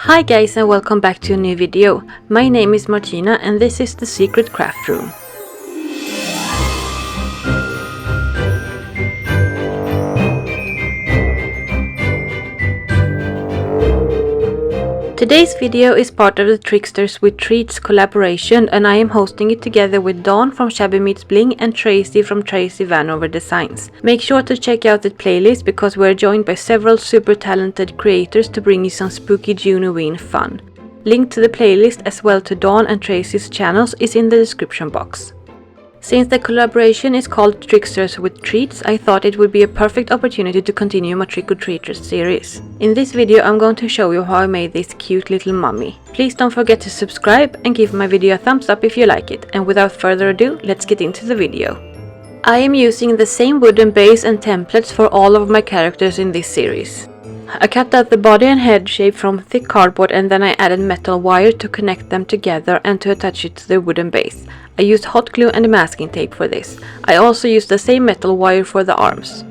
Hi guys and welcome back to a new video. My name is Martina and this is the secret craft room. Today's video is part of the Tricksters with Treats collaboration and I am hosting it together with Dawn from Shabby Meets Bling and Traci from Traci Vanover Designs. Make sure to check out the playlist because we're joined by several super talented creators to bring you some spooky Junoween fun. Link to the playlist as well to Dawn and Traci's channels is in the description box. Since the collaboration is called Tricksters with Treats, I thought it would be a perfect opportunity to continue my Trick or Treaters series. In this video I'm going to show you how I made this cute little mummy. Please don't forget to subscribe and give my video a thumbs up if you like it, and without further ado, let's get into the video. I am using the same wooden base and templates for all of my characters in this series. I cut out the body and head shape from thick cardboard and then I added metal wire to connect them together and to attach it to the wooden base. I used hot glue and masking tape for this. I also used the same metal wire for the arms.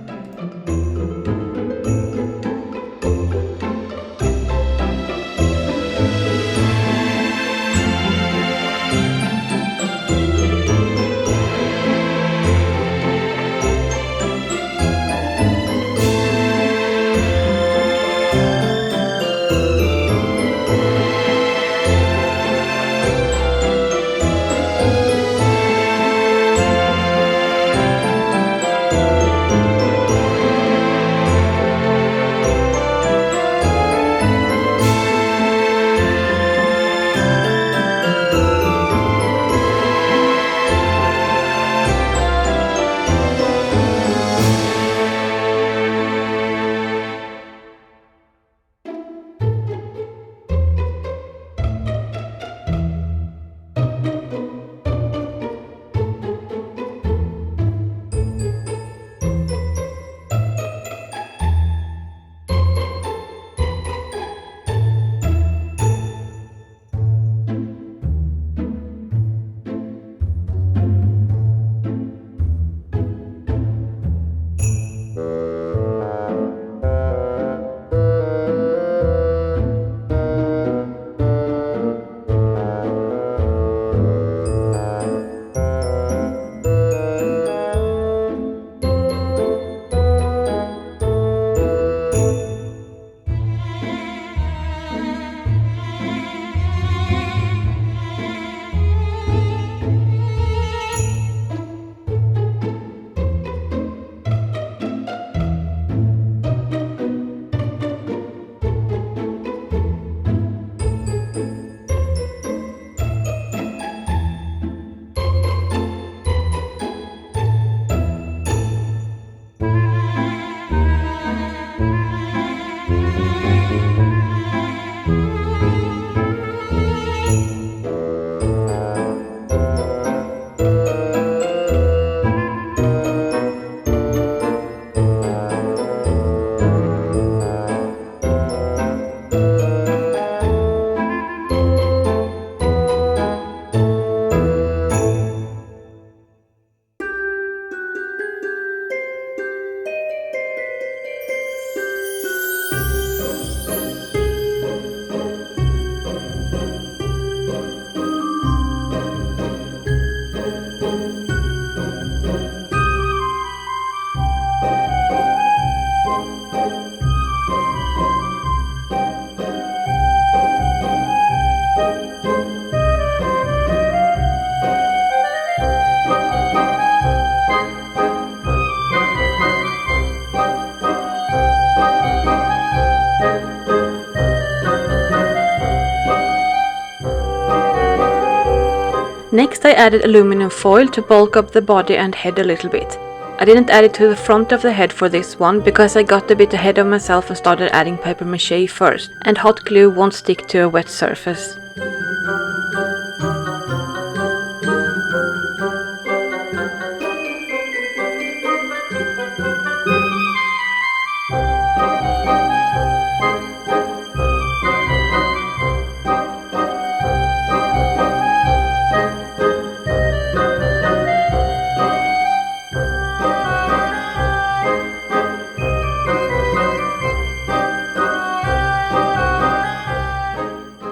Next I added aluminum foil to bulk up the body and head a little bit. I didn't add it to the front of the head for this one because I got a bit ahead of myself and started adding paper mâché first, and hot glue won't stick to a wet surface.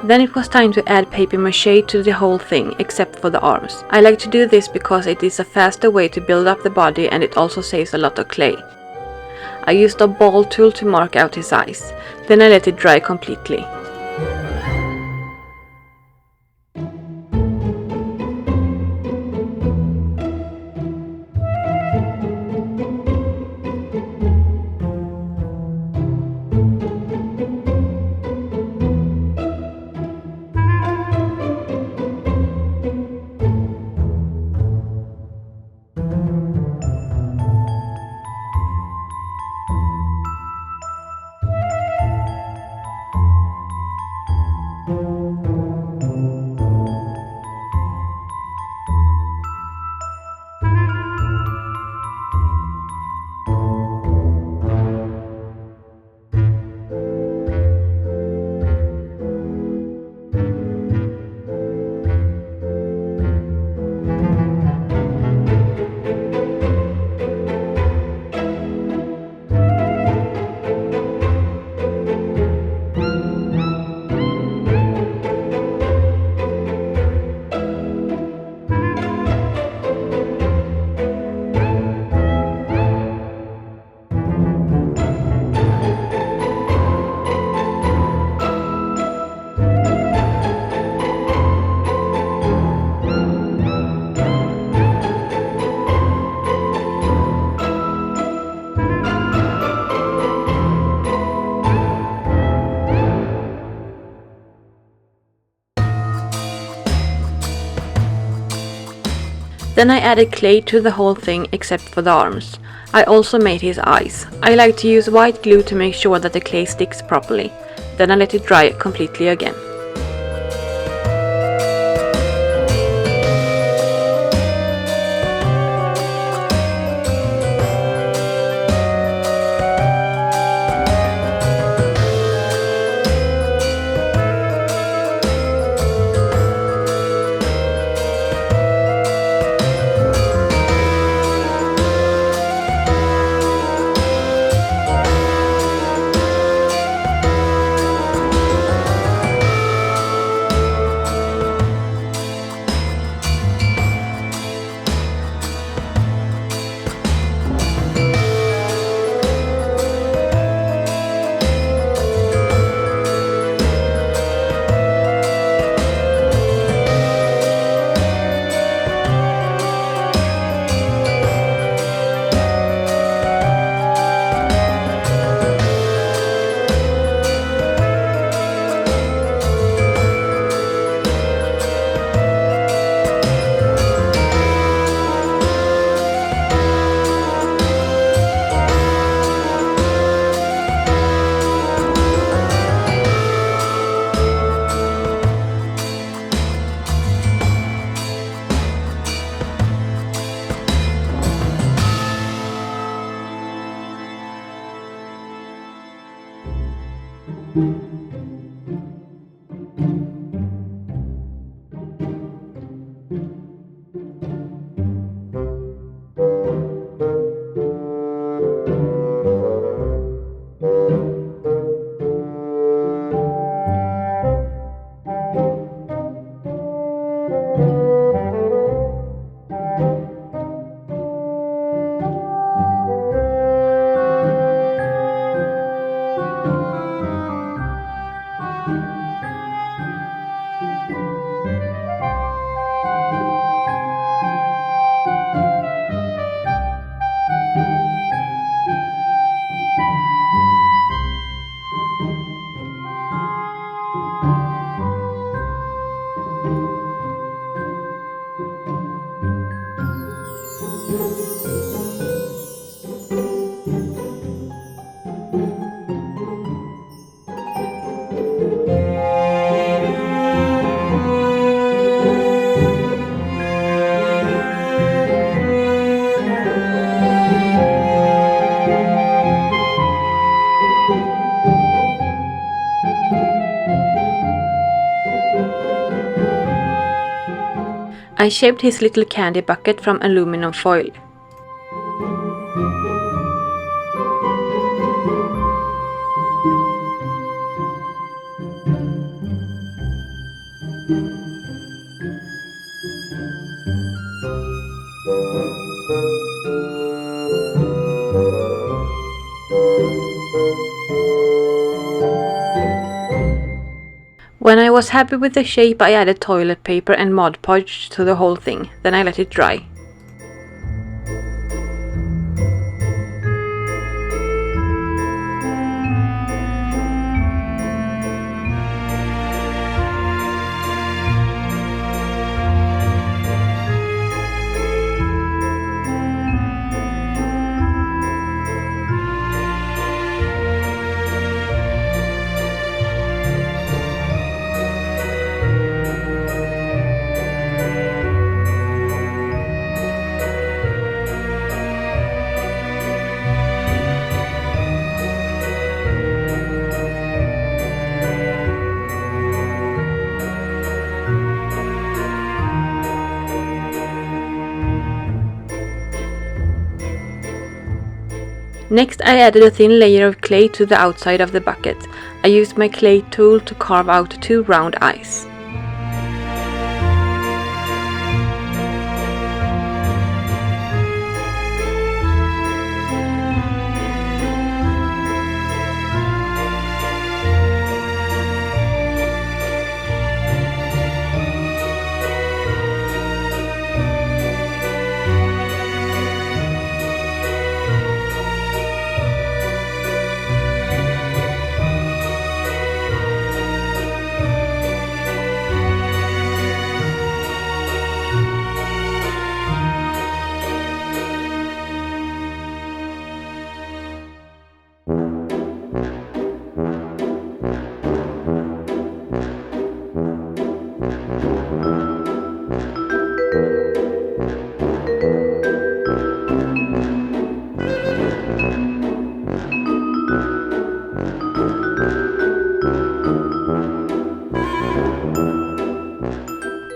Then it was time to add paper mâché to the whole thing, except for the arms. I like to do this because it is a faster way to build up the body and it also saves a lot of clay. I used a ball tool to mark out his eyes, then I let it dry completely. Then I added clay to the whole thing except for the arms. I also made his eyes. I like to use white glue to make sure that the clay sticks properly. Then I let it dry completely again. I shaped his little candy bucket from aluminum foil. When I was happy with the shape, I added toilet paper and Mod Podge to the whole thing, then I let it dry. Next, I added a thin layer of clay to the outside of the bucket. I used my clay tool to carve out 2 round eyes.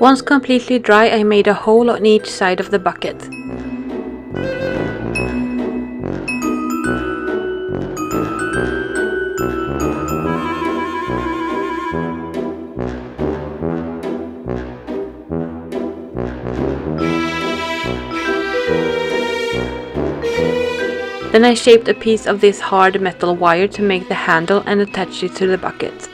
Once completely dry, I made a hole on each side of the bucket. Then I shaped a piece of this hard metal wire to make the handle and attached it to the bucket.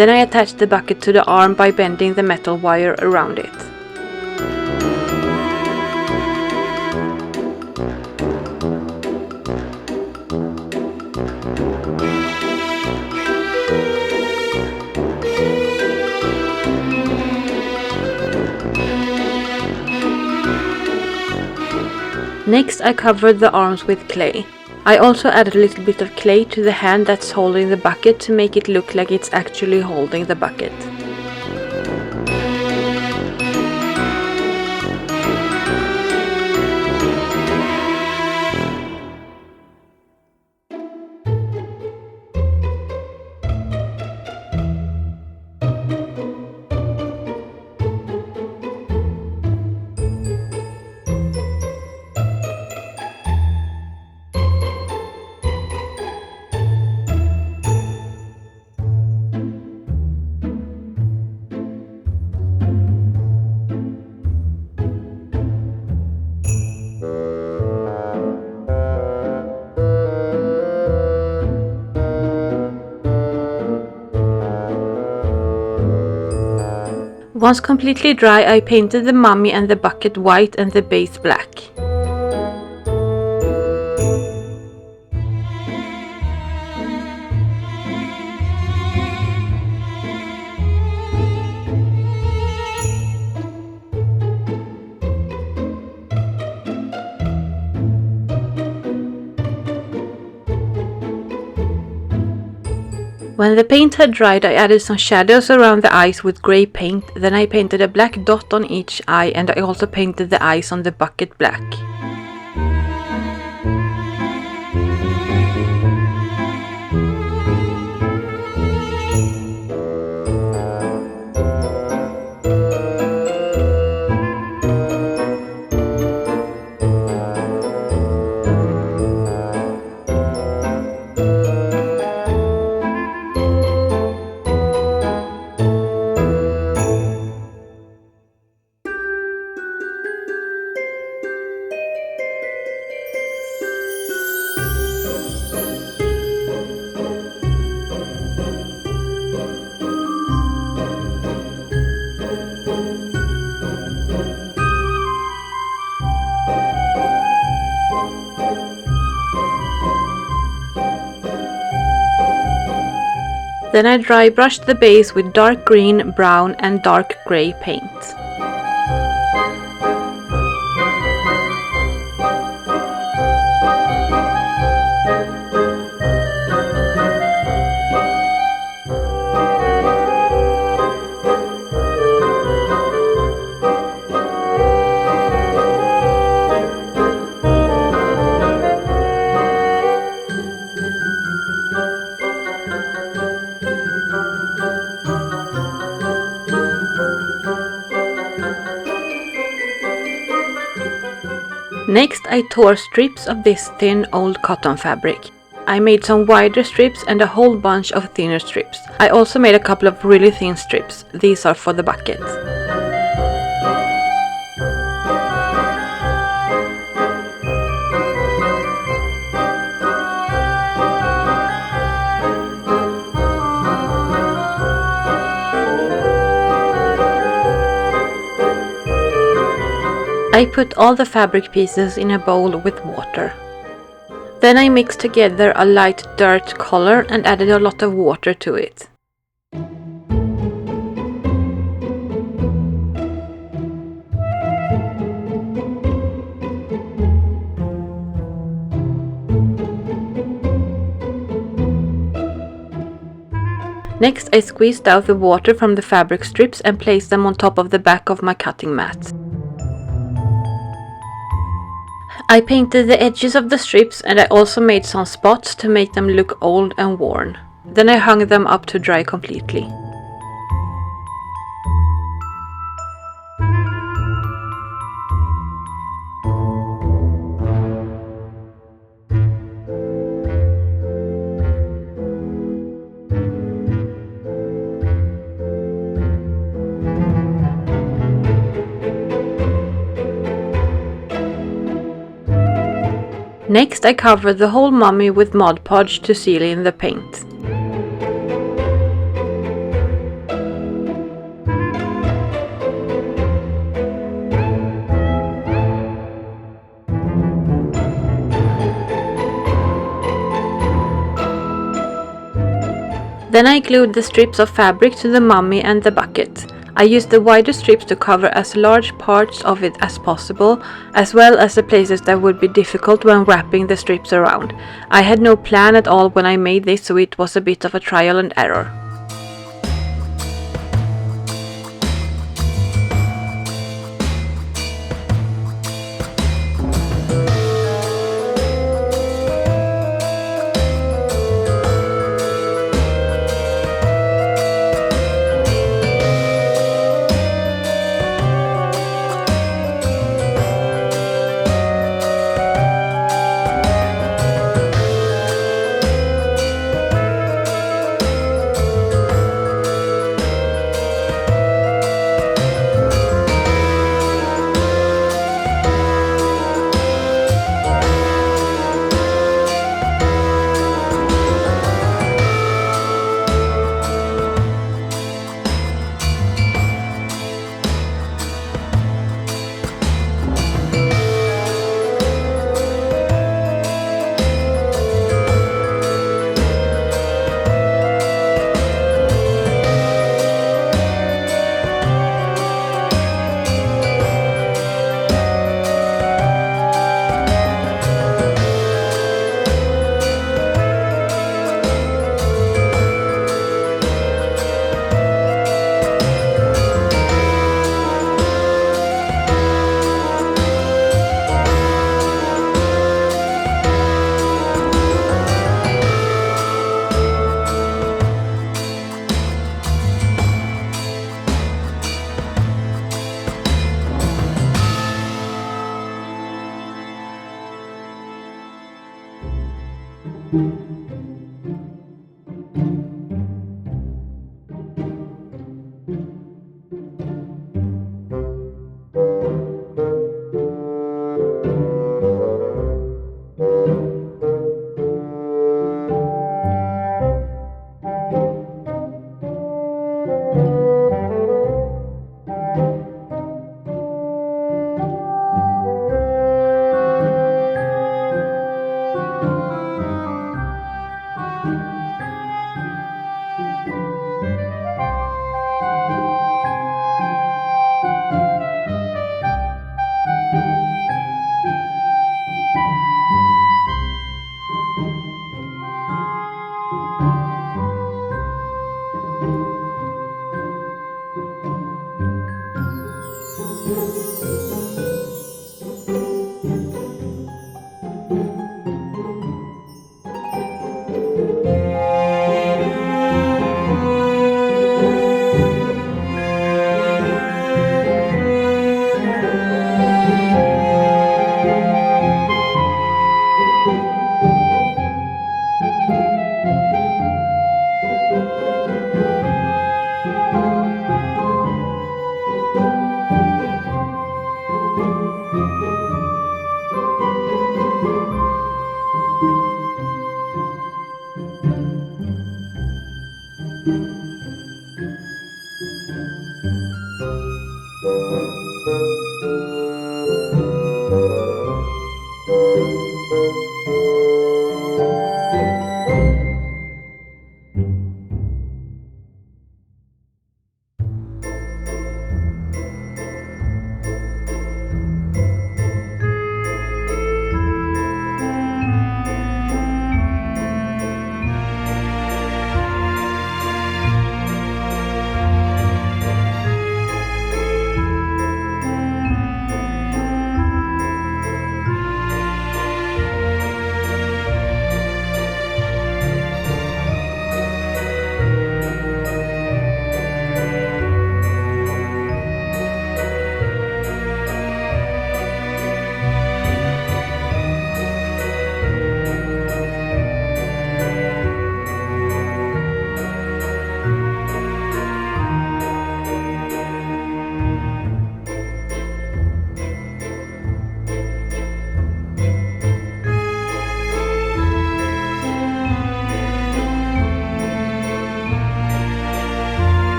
Then I attached the bucket to the arm by bending the metal wire around it. Next, I covered the arms with clay. I also added a little bit of clay to the hand that's holding the bucket to make it look like it's actually holding the bucket. Once completely dry, I painted the mummy and the bucket white and the base black. When the paint had dried, I added some shadows around the eyes with grey paint, then I painted a black dot on each eye, and I also painted the eyes on the bucket black. Then I dry brushed the base with dark green, brown and dark grey paint. Next I tore strips of this thin old cotton fabric. I made some wider strips and a whole bunch of thinner strips. I also made a couple of really thin strips. These are for the bucket. I put all the fabric pieces in a bowl with water. Then I mixed together a light dirt color and added a lot of water to it. Next I squeezed out the water from the fabric strips and placed them on top of the back of my cutting mat. I painted the edges of the strips and I also made some spots to make them look old and worn. Then I hung them up to dry completely. Next I covered the whole mummy with Mod Podge to seal in the paint. Then I glued the strips of fabric to the mummy and the bucket. I used the wider strips to cover as large parts of it as possible, as well as the places that would be difficult when wrapping the strips around. I had no plan at all when I made this, so it was a bit of a trial and error.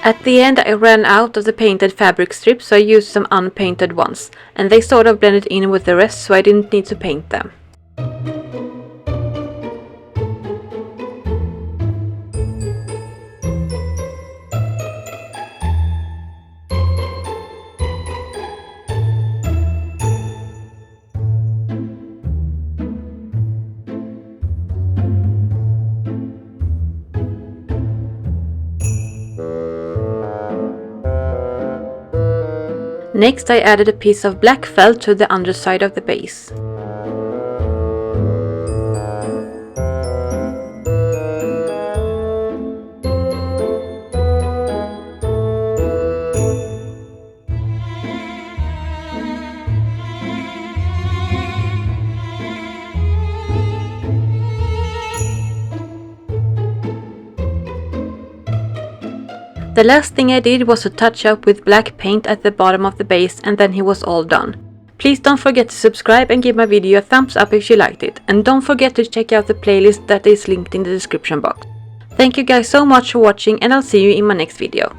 At the end I ran out of the painted fabric strips, so I used some unpainted ones, and they sort of blended in with the rest, so I didn't need to paint them. Next I added a piece of black felt to the underside of the base. The last thing I did was to touch up with black paint at the bottom of the base, and then he was all done. Please don't forget to subscribe and give my video a thumbs up if you liked it, and don't forget to check out the playlist that is linked in the description box. Thank you guys so much for watching, and I'll see you in my next video.